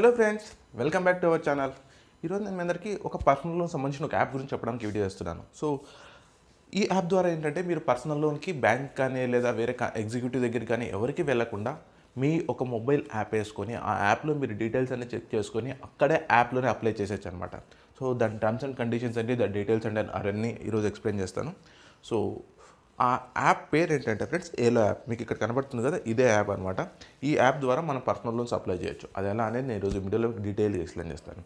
Hello friends, welcome back to our channel. ఈరోజు నేను మీ అందరికీ ఒక పర్సనల్ లోన్ సంబంధించిన ఒక యాప్ గురించి చెప్పడానికి వీడియో చేస్తున్నాను. సో ఈ యాప్ ద్వారా ఏంటంటే మీరు పర్సనల్ లోన్కి బ్యాంక్ కానీ లేదా వేరే ఎగ్జిక్యూటివ్ దగ్గర కానీ ఎవరికి వెళ్ళకుండా మీ ఒక మొబైల్ యాప్ వేసుకొని ఆ యాప్లో మీరు డీటెయిల్స్ అన్ని చెక్ చేసుకొని అక్కడే యాప్లోనే అప్లై చేసేచ్చు అనమాట. సో దాని టర్మ్స్ అండ్ కండిషన్స్ అండి, దాని డీటెయిల్స్ అండ్ అవన్నీ ఈరోజు ఎక్స్ప్లెయిన్ చేస్తాను. సో ఆ యాప్ పేరు ఏంటంటే ఫ్రెండ్స్, ఏలో యాప్. మీకు ఇక్కడ కనబడుతుంది కదా, ఇదే యాప్ అనమాట. ఈ యాప్ ద్వారా మనం పర్సనల్ లోన్స్ అప్లై చేయొచ్చు. అది ఎలా అనేది నేను ఈరోజు వీడియోలో డీటెయిల్గా ఎక్స్ప్లెయిన్ చేస్తాను.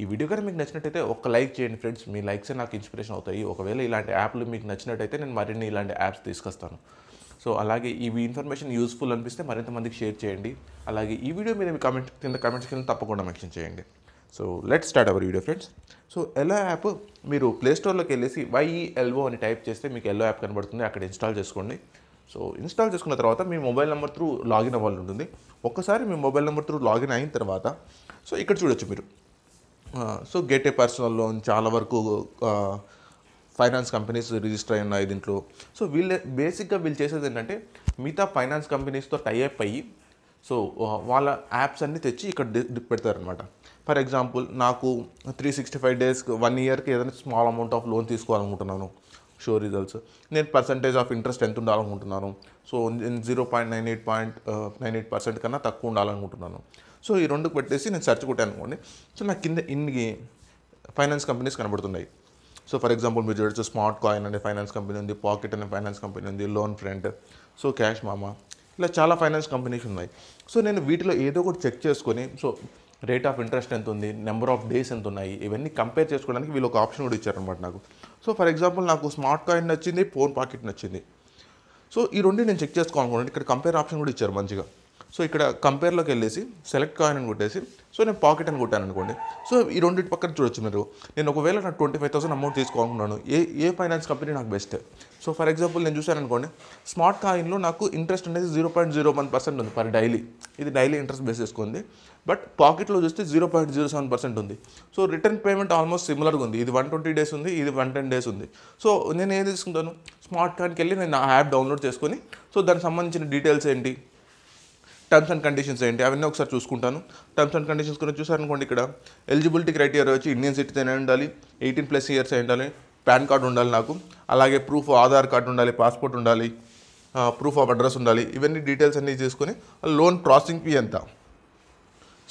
ఈ వీడియో కానీ మీకు నచ్చినట్టయితే ఒక లైక్ చేయండి ఫ్రెండ్స్. మీ లైక్సే నాకు ఇన్స్పిరేషన్ అవుతాయి. ఒకవేళ ఇలాంటి యాప్లు మీకు నచ్చినట్టయితే నేను మరిన్ని ఇలాంటి యాప్స్ తీసుకొస్తాను. సో అలాగే ఈ ఇన్ఫర్మేషన్ యూస్ఫుల్ అనిపిస్తే మరింత మందికి షేర్ చేయండి. అలాగే ఈ వీడియో మీద మీ కామెంట్స్ కింద తప్పకుండా మెన్షన్ చేయండి. So let's start our video friends. So yellow app మీరు ప్లేస్టోర్లోకి వెళ్ళేసి YELO అని టైప్ చేస్తే మీకు ఎల్లో యాప్ కనబడుతుంది. అక్కడ ఇన్స్టాల్ చేసుకోండి. సో ఇన్స్టాల్ చేసుకున్న తర్వాత మీ మొబైల్ నెంబర్ త్రూ లాగిన్ అవ్వాలి ఉంటుంది. ఒక్కసారి మీ మొబైల్ నెంబర్ త్రూ లాగిన్ అయిన తర్వాత సో ఇక్కడ చూడొచ్చు మీరు. So get a personal loan, చాలా వరకు ఫైనాన్స్ కంపెనీస్ రిజిస్టర్ అయి ఉన్నాయి దీంట్లో. సో బేసిక్గా వీళ్ళు చేసేది ఏంటంటే మిగతా ఫైనాన్స్ కంపెనీస్తో టైఅప్ అయ్యి సో వాళ్ళ యాప్స్ అన్నీ తెచ్చి ఇక్కడ పెడతారనమాట. ఫర్ ఎగ్జాంపుల్, నాకు 365 days 1 yearకి ఏదైనా స్మాల్ అమౌంట్ ఆఫ్ లోన్ తీసుకోవాలనుకుంటున్నాను, షో రిజల్ట్స్. నేను పర్సంటేజ్ ఆఫ్ ఇంట్రెస్ట్ ఎంత ఉండాలనుకుంటున్నాను. సో నేను 0.98% కన్నా తక్కువ ఉండాలనుకుంటున్నాను. సో ఈ రెండుకి పెట్టేసి నేను సెర్చ్ కొట్టాను అనుకోండి. సో నాకు కింద ఇన్ని ఫైనాన్స్ కంపెనీస్ కనబడుతున్నాయి. సో ఫర్ ఎగ్జాంపుల్ మీరు చూడొచ్చు, స్మార్ట్ కాయిన్ అనే ఫైనాన్స్ కంపెనీ ఉంది, పాకెట్ అనే ఫైనాన్స్ కంపెనీ ఉంది, లోన్ ఫ్రంట్, సో క్యాష్ మామా, ఇలా చాలా ఫైనాన్స్ కంపెనీస్ ఉన్నాయి. సో నేను వీటిలో ఏదో ఒకటి చెక్ చేసుకొని, సో రేట్ ఆఫ్ ఇంట్రెస్ట్ ఎంత ఉంది, నెంబర్ ఆఫ్ డేస్ ఎంత ఉన్నాయి, ఇవన్నీ కంపేర్ చేసుకోవడానికి వీళ్ళు ఒక ఆప్షన్ కూడా ఇచ్చారనమాట నాకు. సో ఫర్ ఎగ్జాంపుల్ నాకు స్మార్ట్ కాయిన్ నచ్చింది, ఫోన్ పాకెట్ నచ్చింది. సో ఈ రెండు నేను చెక్ చేసుకోవాలనుకోండి. ఇక్కడ కంపేర్ ఆప్షన్ కూడా ఇచ్చారు మంచిగా. సో ఇక్కడ కంపేర్లోకి వెళ్ళేసి సెలెక్ట్ కాయిన్ అని కొట్టేసి సో నేను పాకెట్ అని కొట్టాను అనుకోండి. సో ఈ రెండింటి పక్కన చూడొచ్చు మీరు. నేను ఒకవేళ నాకు 25,000 అమౌంట్ తీసుకోవాలనుకున్నాను, ఏ ఫైనాన్స్ కంపెనీ నాకు బెస్ట్. సో ఫర్ ఎగ్జాంపుల్ నేను చూశాను అనుకోండి, స్మార్ట్ కాయిన్లో నాకు ఇంట్రెస్ట్ అనేది 0.01% ఉంది పర్ డైలీ. ఇది డైలీ ఇంట్రెస్ట్ బేస్ చేసుకుంది. బట్ పాకెట్లో చూస్తే 0.07% ఉంది. సో రిటర్న్ పేమెంట్ ఆల్మోస్ట్ సిమిలర్గా ఉంది. ఇది 120 days ఉంది, ఇది 110 days ఉంది. సో నేను ఏం తీసుకుంటాను, స్మార్ట్ కాయిన్కి వెళ్ళి నేను ఆ యాప్ డౌన్లోడ్ చేసుకొని సో దానికి సంబంధించిన డీటెయిల్స్ ఏంటి, టర్మ్స్ అండ్ కండిషన్స్ ఏంటి, అవన్నీ ఒకసారి చూసుకుంటాను. టర్మ్స్ అండ్ కండిషన్స్ గురించి చూసారనుకోండి, ఇక్కడ ఎలిజిబిలిటీ క్రైటీరియా వచ్చి ఇండియన్ సిటిజన్ అయి ఉండాలి, 18+ years అయి ఉండాలి, పాన్ కార్డు ఉండాలి నాకు, అలాగే ప్రూఫ్ ఆధార్ కార్డు ఉండాలి, పాస్పోర్ట్ ఉండాలి, ప్రూఫ్ ఆఫ్ అడ్రస్ ఉండాలి. ఇవన్నీ డీటెయిల్స్ అన్నీ చేసుకొని లోన్ ప్రాసెసింగ్ ఫీ ఎంత,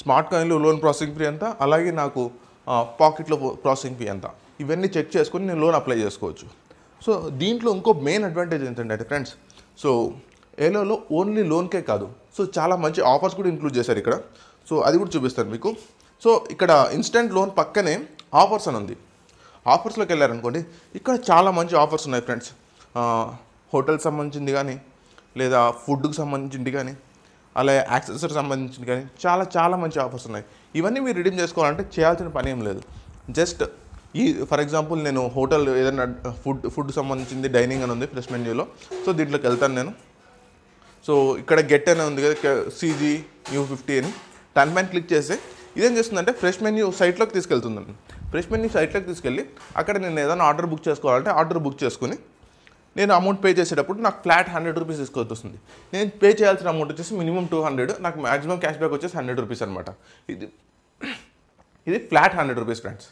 స్మార్ట్ కాయిన్లో లోన్ ప్రాసెసింగ్ ఫీ ఎంత, అలాగే నాకు పాకెట్లో ప్రాసెసింగ్ ఫీ ఎంత, ఇవన్నీ చెక్ చేసుకొని నేను లోన్ అప్లై చేసుకోవచ్చు. సో దీంట్లో ఇంకో మెయిన్ అడ్వాంటేజ్ ఏంటంటే ఫ్రెండ్స్, సో ఏలోలో ఓన్లీ లోన్కే కాదు, సో చాలా మంచి ఆఫర్స్ కూడా ఇంక్లూడ్ చేశారు ఇక్కడ. సో అది కూడా చూపిస్తాను మీకు. సో ఇక్కడ ఇన్స్టెంట్ లోన్ పక్కనే ఆఫర్స్ అని ఉంది. ఆఫర్స్లోకి వెళ్ళారనుకోండి, ఇక్కడ చాలా మంచి ఆఫర్స్ ఉన్నాయి ఫ్రెండ్స్. హోటల్కి సంబంధించింది కానీ, లేదా ఫుడ్కి సంబంధించింది కానీ, అలాగే యాక్సెసరీకి సంబంధించింది కానీ చాలా మంచి ఆఫర్స్ ఉన్నాయి. ఇవన్నీ మీరు రిడీమ్ చేసుకోవాలంటే చేయాల్సిన పని ఏం లేదు. జస్ట్ ఫర్ ఎగ్జాంపుల్ నేను హోటల్ ఏదైనా ఫుడ్ సంబంధించింది డైనింగ్ అని ఉంది ఫ్రెష్ మెన్యూలో. సో దీంట్లోకి వెళ్తాను నేను. సో ఇక్కడ గెట్ అనే ఉంది కదా, CGU50 అని, దాని పైన క్లిక్ చేస్తే ఇదేం చేస్తుందంటే ఫ్రెష్ మెన్యూ సైట్లోకి తీసుకెళ్తుందండి. ఫ్రెష్ మెన్యూ సైట్లోకి తీసుకెళ్ళి అక్కడ నేను ఏదైనా ఆర్డర్ బుక్ చేసుకోవాలంటే ఆర్డర్ బుక్ చేసుకుని నేను అమౌంట్ పే చేసేటప్పుడు నాకు ఫ్లాట్ 100 రూపీస్ తీసుకోవాల్సి వస్తుంది. నేను పే చేయాల్సిన అమౌంట్ వచ్చేసి మినిమం 200, నాకు మ్యాక్సిమం క్యాష్ బ్యాక్ వచ్చేసి 100 రూపీస్ అనమాట. ఇది ఫ్లాట్ 100 రూపీస్ ఫ్రెండ్స్.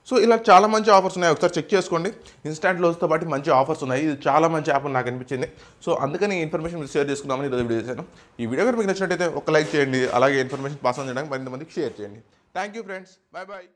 సో ఇలా చాలా మంచి ఆఫర్స్ ఉన్నాయి, ఒకసారి చెక్ చేసుకోండి. ఇన్స్టాంట్ లోన్స్తో పాటు మంచి ఆఫర్స్ ఉన్నాయి. ఇది చాలా మంచి యాప్ అని నాకు అనిపించింది. సో అందుకని ఈ ఇన్ఫర్మేషన్ మీరు షేర్ చేసుకుందామని ఈరోజు వీడియో చేశాను. ఈ వీడియో కనుక మీకు నచ్చినట్టయితే ఒక లైక్ చేయండి, అలాగే ఇన్ఫర్మేషన్ పాస్ ఆన్ చేయడానికి మరింత మందికి షేర్ చేయండి. Thank you friends, bye bye.